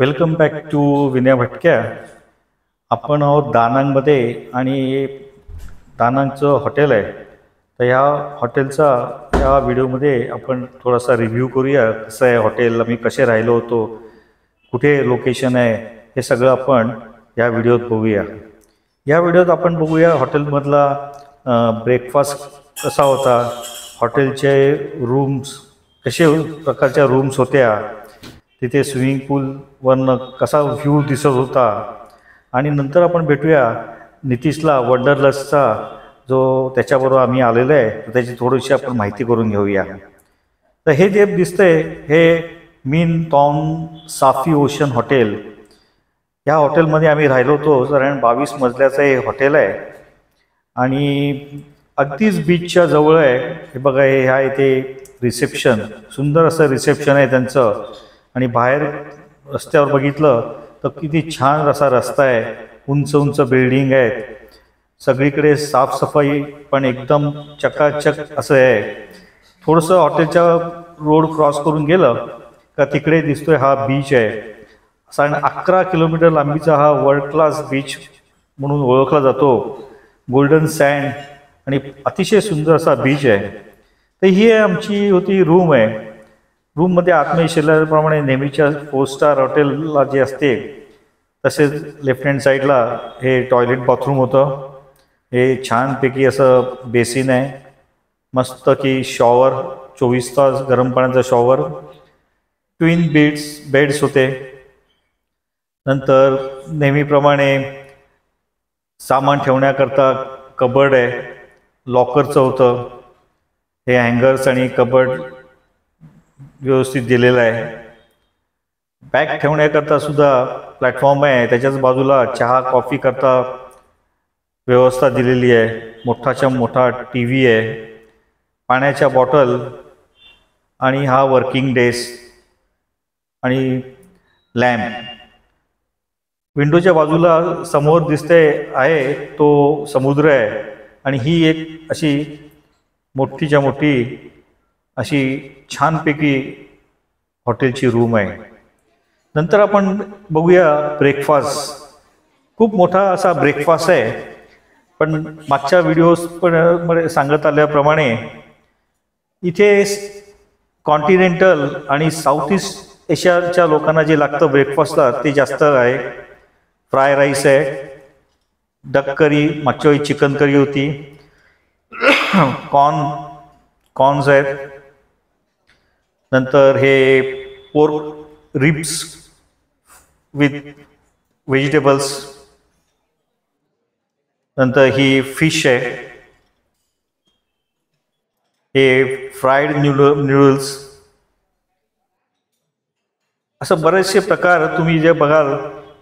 Welcome back to Vinay भटक्या. आपण आहोत दानांगमध्ये आणि दानांगचं हॉटेल आहे. तर ह्या हॉटेलचा या व्हिडिओमध्ये आपण थोडासा रिव्ह्यू करूया. कसं आहे हॉटेल, आम्ही कसे राहिलो होतो, कुठे लोकेशन आहे, हे सगळं आपण या व्हिडिओत बघूया. या व्हिडिओत आपण बघूया हॉटेलमधला ब्रेकफास्ट कसा होता, हॉटेलचे रूम्स कसे प्रकारच्या रूम्स होत्या, तिथे स्विमिंग पूलवरनं कसा व्ह्यू दिसत होता. आणि नंतर आपण भेटूया नितीशला, वंडरलस्टचा जो त्याच्याबरोबर आम्ही आलेलो आहे, तर त्याची थोडीशी आपण माहिती करून घेऊया. तर हे जे दिसतंय हे मीन टॉन साफी ओशन हॉटेल. या हॉटेलमध्ये आम्ही राहिलो होतो. साधारण 22 मजल्याचं हे हॉटेल आहे आणि अगदीच बीचच्या जवळ आहे. हे बघा, हे आहे ते रिसेप्शन, सुंदर असं रिसेप्शन आहे त्यांचं. आणि बाहेर रस्त्यावर बघितलं तर किती छान असा रस्ता आहे, उंच उंच बिल्डिंग आहेत, सगळीकडे साफसफाई पण एकदम चकाचक असं आहे. थोडंसं हॉटेलच्या रोड क्रॉस करून गेलं का तिकडे दिसतोय हा बीच आहे. साधारण 11 किलोमीटर लांबीचा हा वर्ल्ड क्लास बीच म्हणून ओळखला जातो. गोल्डन सँड आणि अतिशय सुंदर असा बीच आहे. तर ही आमची होती रूम आहे. रूममध्ये आतमध्ये शिरल्याप्रमाणे नेहमीच्या 4 स्टार हॉटेलला जे असते तसेच लेफ्ट हँड साईडला हे टॉयलेट बाथरूम होतं. हे छानपैकी असं बेसिन आहे, मस्त की शॉवर, 24 तास गरम पाण्याचा शॉवर, ट्विन बेड्स होते. नंतर नेहमीप्रमाणे सामान ठेवण्याकरता कबर्ड आहे, लॉकरचं होतं. हे हँगर्स आणि कबर्ड व्यवस्थित दिलेलं आहे. बॅग ठेवण्याकरता सुद्धा प्लॅटफॉर्म आहे. त्याच्याच बाजूला चहा कॉफी करता व्यवस्था दिलेली आहे. मोठाच्या मोठा टी व्ही आहे, पाण्याच्या बॉटल आणि हा वर्किंग डेस्क आणि लॅम्प. विंडोच्या बाजूला समोर दिसते आहे तो समुद्र आहे आणि ही एक अशी मोठीच्या मोठी अशी छानपैकी हॉटेलची रूम आहे. नंतर आपण बघूया ब्रेकफास्ट. खूप मोठा असा ब्रेकफास्ट आहे. पण मागच्या व्हिडिओज पण सांगत आल्याप्रमाणे इथे कॉन्टिनेंटल आणि साऊथ ईस्ट एशियाच्या लोकांना जे लागतं ब्रेकफास्टला ते जास्त आहे. फ्राय राईस आहे, डक करी, मागच्या वेळी चिकन करी होती, कॉर्न्स आहेत. नंतर हे पोर्क रिब्स विथ व्हेजिटेबल्स. नंतर ही फिश आहे, हे फ्राईड न्यूडल्स. असं बरेचसे प्रकार तुम्ही जे बघाल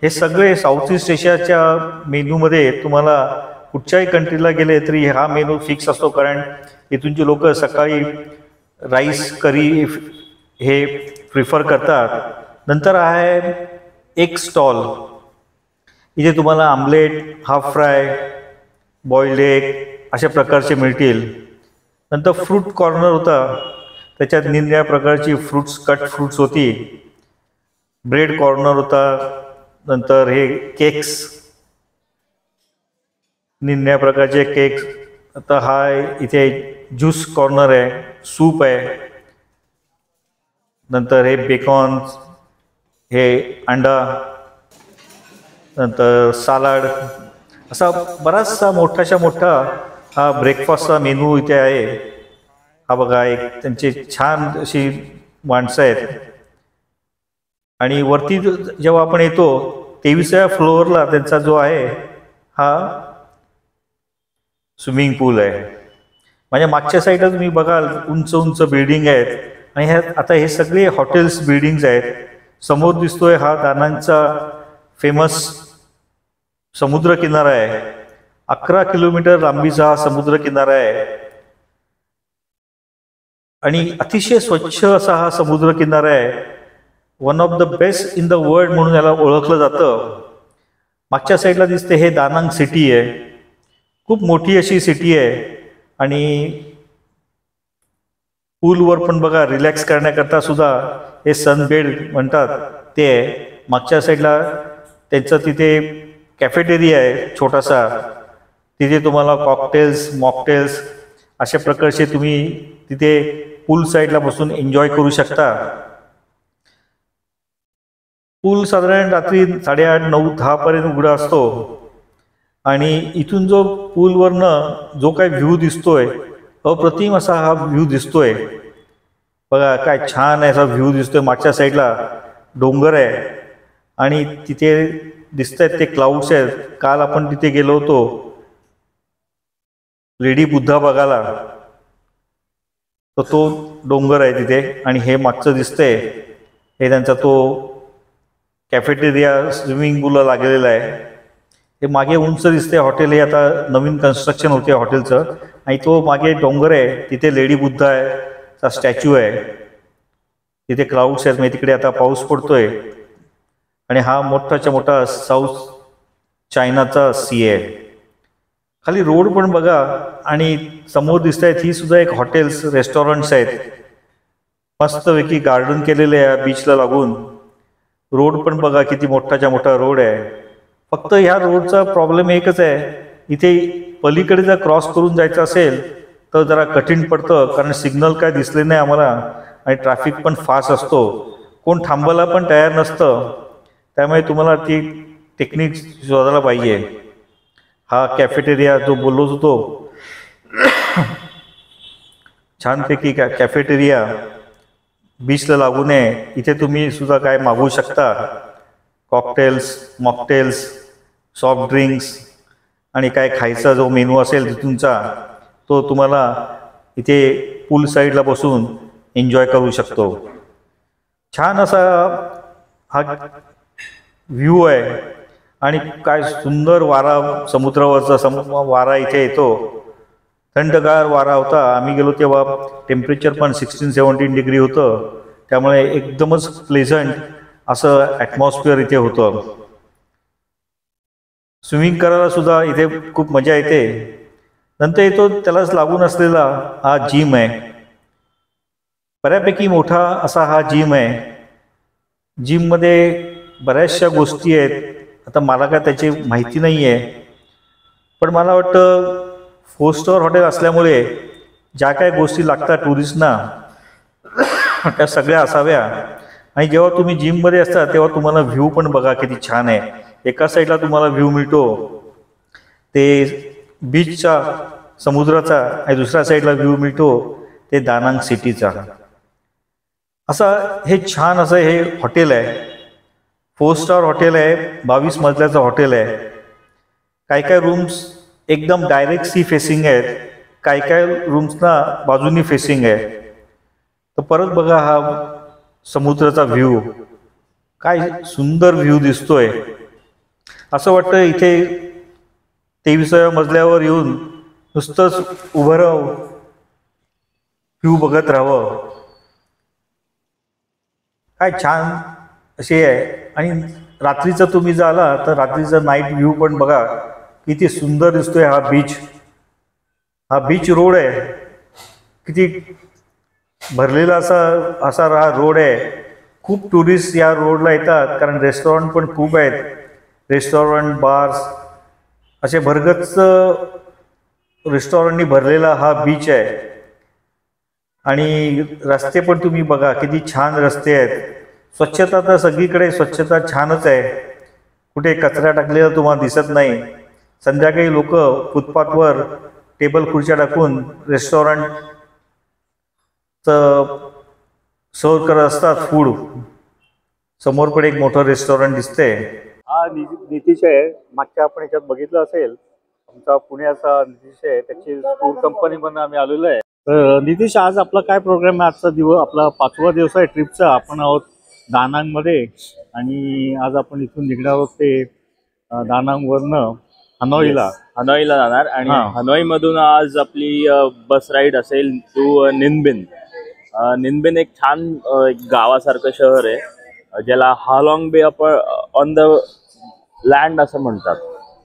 हे सगळे साऊथ ईस्ट एशियाच्या मेनूमध्ये तुम्हाला कुठच्याही कंट्रीला गेले तरी हा मेनू फिक्स असतो. कारण इथूनची लोक सकाळी राईस करी हे प्रिफर करतात. नंतर आहे एग स्टॉल. इथे तुम्हाला omelette, half fry, boiled egg अशा प्रकारचे मिळतील. नंतर फ्रूट कॉर्नर होता, त्याच्यात निरनिराळ्या प्रकारची कट फ्रूट्स होती. ब्रेड कॉर्नर होता. नंतर हे केक्स, निरनिराळ्या प्रकारचे केक्स. आता हा इथे ज्यूस कॉर्नर आहे, सूप आहे. नंतर हे बेकॉन्स, हे अंडा, नंतर सालाड, असा बराचसा मोठाच्या मोठा हा ब्रेकफास्टचा मेनू इथे आहे. हा बघा, एक त्यांची छान अशी माणसं आहेत. आणि वरती जेव्हा आपण येतो 23व्या फ्लोअरला त्यांचा जो आहे हा स्विमिंग पूल आहे. म्हणजे मागच्या साईडला तुम्ही बघाल उंच उंच बिल्डिंग आहेत आणि आता हे सगळे हॉटेल्स बिल्डिंग्स आहेत. समोर दिसतोय हा दानांगचा फेमस समुद्र किनारा आहे. 11 किलोमीटर लांबीचा हा समुद्र किनारा आहे आणि अतिशय स्वच्छ असा हा समुद्र किनारा आहे. One of the best in the world म्हणून याला ओळखलं जातं. मागच्या साईडला दिसते हे दानांग सिटी आहे. खूप मोठी अशी सिटी आहे आणि पूलवर पण बघा रिलॅक्स करण्याकरता सुद्धा हे सनबेड म्हणतात ते आहे. मागच्या साईडला त्यांचं तिथे कॅफेटेरिया आहे छोटासा, तिथे तुम्हाला कॉकटेल्स मॉकटेल्स अशा प्रकारचे तुम्ही तिथे पूल साईडला बसून एन्जॉय करू शकता. पूल साधारण रात्री 8:30, 9, 10 पर्यंत उघडा असतो आणि इथून जो पूलवरनं जो काही व्ह्यू दिसतोय अप्रतिम असा हा व्ह्यू दिसतोय बघा. काय छान असा व्ह्यू दिसतोय. मागच्या साईडला डोंगर आहे आणि तिथे दिसत आहेत ते क्लाउड्स आहेत. काल आपण तिथे गेलो होतो लेडी बुद्धा बघायला, तर तो डोंगर आहे तिथे आणि हे मागचं दिसतंय हे त्यांचा तो कॅफेटेरिया स्विमिंग पूलला लागलेला आहे. हे मागे उंच दिसते हॉटेल, हे आता नवीन कन्स्ट्रक्शन होते हॉटेलचं आणि तो मागे डोंगर आहे तिथे लेडी बुद्धा आहे चा स्टॅच्यू आहे. तिथे क्लाउड्स आहेत म्हणजे तिकडे आता पाऊस पडतोय आणि हा मोठाच्या मोठा साऊथ चायनाचा सी आहे. खाली रोड पण बघा आणि समोर दिसत आहेत ही सुद्धा एक हॉटेल्स रेस्टॉरंट्स आहेत. मस्तपैकी गार्डन केलेले आहे बीचला लागून. रोड पण बघा किती मोठाच्या मोठा रोड आहे. फक्त ह्या रोडचा प्रॉब्लेम एकच आहे, इथे पलीकडे जर क्रॉस करून जायचं असेल तर जरा कठीण पडतं कारण सिग्नल काय दिसले नाही आम्हाला आणि ट्रॅफिक पण फास्ट असतो. कोण थांबायला पण तयार नसतं. त्यामुळे तुम्हाला ती टेक्निक शोधायला पाहिजे. हा कॅफेटेरिया जो बोललो होतो छानपैकी कॅफेटेरिया बीचला लागून आहे. इथे तुम्ही सुद्धा काय मागवू शकता, कॉकटेल्स मॉकटेल्स सॉफ्ट ड्रिंक्स आणि काय खायचा जो मेनू असेल तिथूनचा तो तुम्हाला इथे पूल साईडला बसून एन्जॉय करू शकतो. छान असा हा व्ह्यू आहे आणि काय सुंदर वारा समुद्रावरचा वारा इथे येतो. थंडगार वारा होता. आम्ही गेलो तेव्हा टेम्परेचर पण 16-17 डिग्री होतं. त्यामुळे एकदमच प्लेझंट असं ॲटमॉस्फिअर इथे होतं. स्विमिंग करायला सुद्धा इथे खूप मजा येते. नंतर येतो त्यालाच लागून असलेला हा जिम आहे. बऱ्यापैकी मोठा असा हा जिम आहे. जिममध्ये बऱ्याचशा गोष्टी आहेत. आता मला काय त्याची माहिती नाही आहे, पण मला वाटतं 4 स्टार हॉटेल असल्यामुळे ज्या काय गोष्टी लागतात टुरिस्टना त्या सगळ्या असाव्या. आणि जेव्हा तुम्ही जिममध्ये असता तेव्हा तुम्हाला व्ह्यू पण बघा किती छान आहे. एका साईडला तुम्हाला व्ह्यू मिळतो ते बीचचा समुद्राचा आणि दुसऱ्या साईडला व्ह्यू मिळतो ते दानांग सिटीचा. असा हे छान असं हे हॉटेल आहे. 4 स्टार हॉटेल आहे. 22 मजल्याचं हॉटेल आहे. काय काय रूम्स एकदम डायरेक्ट सी फेसिंग आहेत, काय काय रूम्सना बाजूनी फेसिंग आहे. तर परत बघा हा समुद्राचा व्ह्यू, काय सुंदर व्ह्यू दिसतोय. असं वाटतं इथे 23व्या मजल्यावर येऊन नुसतंच उभं राहून व्ह्यू बघत राहावं. काय छान असे आहे. आणि रात्रीचं तुम्ही जाला तर रात्रीचा नाईट व्ह्यू पण बघा किती सुंदर दिसतोय. हा बीच रोड आहे. किती भरलेला असा हा रोड आहे. खूप टुरिस्ट या रोडला येतात कारण रेस्टॉरंट पण खूप आहेत. रेस्टॉरंट बार्स असे भरगच्च रेस्टॉरंटनी भरलेला हा बीच आहे. आणि रस्ते पण तुम्ही बघा किती छान रस्ते आहेत. स्वच्छता तर सगळीकडे स्वच्छता छानच आहे. कुठे कचरा टाकलेला तुम्हाला दिसत नाही. संध्याकाळी लोक फुटपाथवर टेबल खुर्च्या टाकून रेस्टॉरंटचं सर्व करत असतात फूड. समोर पण एक मोठं रेस्टॉरंट दिसते. हा नितीश आहे. मागच्या आपण याच्यात बघितलं असेल आमचा पुण्याचा नितीश आहे, त्याची टूर कंपनी म्हणून आम्ही आलेलो आहे. तर नितीश आज आपला काय प्रोग्राम आहे? आजचा दिवस आपला 5वा दिवस आहे ट्रिपचा. आपण आहोत दानांगमध्ये आणि आज आपण इथून निघणार आहोत ते दानांगवरनं हनोईला जाणार आणि हनोई मधून आज आपली बस राईड असेल टू निनबिन. निनबिन एक छान गावासारखं शहर आहे ज्याला हालॉंग बे आपण ऑन द लँड असं म्हणतात.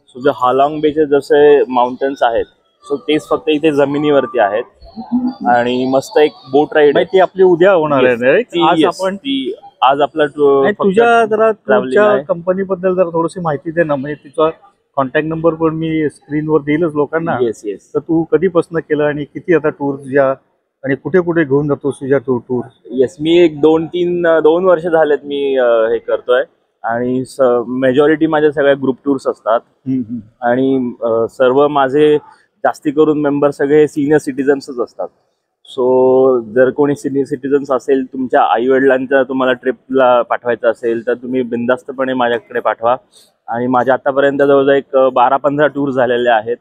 सो जे हालॉंग बेचे जसे माउंटन्स आहेत सो तेच फक्त इथे जमिनीवरती आहेत आणि मस्त एक बोट राईड ती आपली उद्या होणार आहे. आज आपण ती आज आपला तुझ्या जरा तुमच्या कंपनीबद्दल जरा थोडीशी माहिती दे ना, म्हणजे तिचा कॉन्टॅक्ट नंबर पण मी स्क्रीनवर देईलच लोकांना. Yes yes. तर तू कधीपासून केलं आणि किती आता टूर तुझ्या, आणि कुठे कुठे घेऊन जातो तुझ्या टूर? येस, मी एक 2 वर्ष झालेत मी हे करतोय आणि मेजॉरिटी माझ्या सगळ्या ग्रुप टूर्स असतात. आणि सर्व माझे जास्ती करून मेंबर सगळे सिनियर सिटीजन्सच असतात. सो जर कोणी सिनियर सिटीजन्स असेल, तुमच्या आईवडिलांचा तुम्हाला ट्रिपला पाठवायचं असेल तर तुम्ही बिनधास्तपणे माझ्याकडे पाठवा. आणि माझ्या आतापर्यंत जवळजवळ एक 12-15 टूर झालेले आहेत.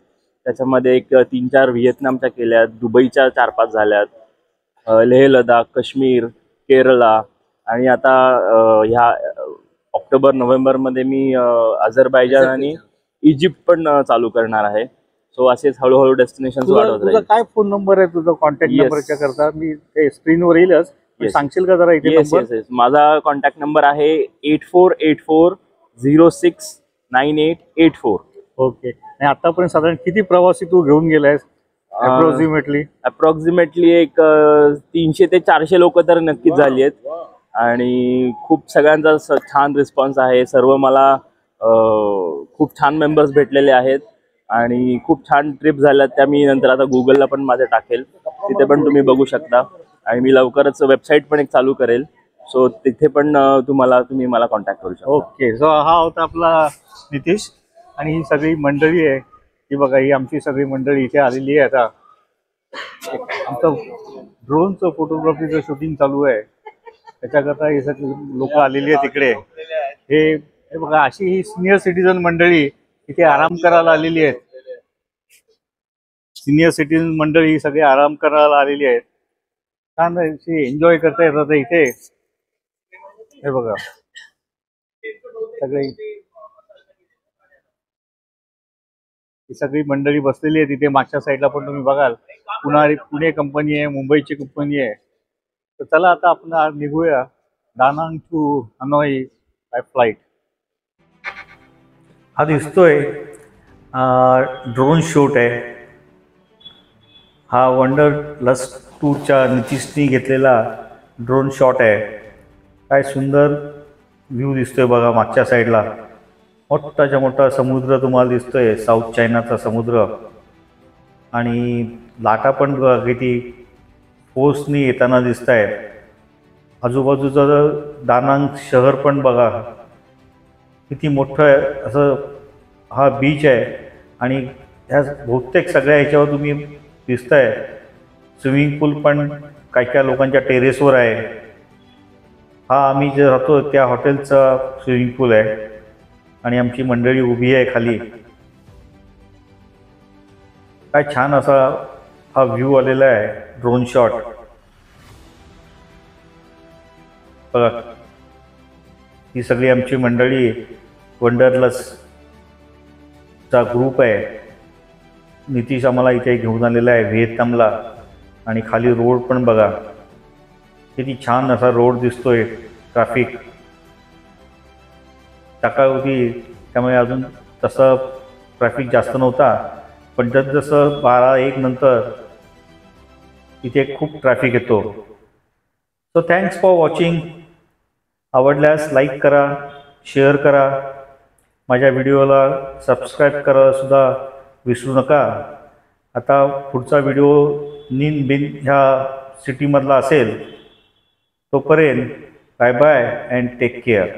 त्याच्यामध्ये एक 3-4 व्हिएतनामच्या केल्यात, दुबईच्या 4-5 झाल्यात, लेह लडाख, काश्मीर, केरला, आणि आता ह्या ऑक्टोबर-नोव्हेंबरमध्ये मी अझरबैजान आणि इजिप्त पण चालू करणार आहे. सो असेच हळूहळू डेस्टिनेशन वाढवत राहील. काय फोन नंबर आहे तुझा कॉन्टॅक्ट नंबरच्या करता? मी ते स्क्रीनवर येईलच, सांगशील का जरा इथे नंबर? माझा कॉन्टॅक्ट नंबर आहे 8484069884. ओके. आणि आतापर्यंत साधारण किती प्रवासी तू घेऊन गेलायस अप्रॉक्सिमेटली एक 300 ते 400 लोक तर नक्कीच झाली आहेत. आणि खूप सगळ्यांचा छान रिस्पॉन्स आहे. सर्व मला खूप छान मेंबर्स भेटलेले आहेत आणि खूप छान ट्रिप झाल्यात. त्या मी नंतर आता गुगलला पण माझे टाकेल, तिथे पण तुम्ही बघू शकता. आणि मी लवकरच वेबसाईट पण एक चालू करेल, सो तिथे पण तुम्ही मला कॉन्टॅक्ट करू शकता. ओके. सो हा होता आपला नितीश, आणि ही सगळी मंडळी आहे ही बघा, ही आमची सगळी मंडळी इथे आलेली आहे. आता आमचं ड्रोनचं फोटोग्राफीचं शूटिंग चालू आहे, त्याच्याकरता ही सगळी लोक आलेली आहे तिकडे. हे बघा, अशी ही सिनियर सिटीजन मंडळी इथे आराम करायला आलेली आहेत. सिनियर सिटीजन मंडळी ही सगळी आराम करायला आलेली आहेत. छान एन्जॉय करता येतात इथे. हे बघा सगळे, ही सगळी मंडळी बसलेली आहे तिथे. मागच्या साईडला पण तुम्ही बघाल पुणे कंपनी आहे, मुंबईची कंपनी आहे. तर चला आता आपण आज निघूया Danang to Hanoi by flight. हा दिसतोय ड्रोन शूट आहे. हा वंडरलस्ट टूरच्या नितीशनी घेतलेला ड्रोन शॉट आहे. काय सुंदर व्ह्यू दिसतोय बघा. मागच्या साईडला मोठाच्या मोठा समुद्र तुम्हाला दिसतोय, साऊथ चायनाचा समुद्र. आणि लाटा पण बघा किती फोर्सनी येताना दिसत आहेत. आजूबाजूचं दानांग शहर पण बघा किती मोठं आहे. असं हा बीच आहे आणि ह्या बहुतेक सगळ्या ह्याच्यावर तुम्ही दिसताय. स्विमिंग पूल पण काही लोकांच्या टेरेसवर आहे. हा आम्ही जे राहतो त्या हॉटेलचा स्विमिंग पूल आहे आणि आमची मंडळी उभी आहे खाली. काय छान असा हा व्ह्यू आलेला आहे ड्रोन शॉट बघा. ही सगळी आमची मंडळी वंडरलस्टचा ग्रुप आहे. नितीश आम्हाला इथे घेऊन आलेला आहे व्हिएतनामला. आणि खाली रोड पण बघा किती छान असा रोड दिसतोय. ट्रॅफिक सकाळ होती त्यामुळे अजून तसं ट्रॅफिक जास्त नव्हता, पण जसं 12-1 नंतर इथे खूप ट्रॅफिक येतो. So thanks for watching. आवडल्यास लाईक करा, शेअर करा, माझ्या व्हिडिओला सबस्क्राईब करायला सुद्धा विसरू नका. आता पुढचा व्हिडिओ निन बिन ह्या सिटीमधला असेल. तोपर्यंत bye bye and take care.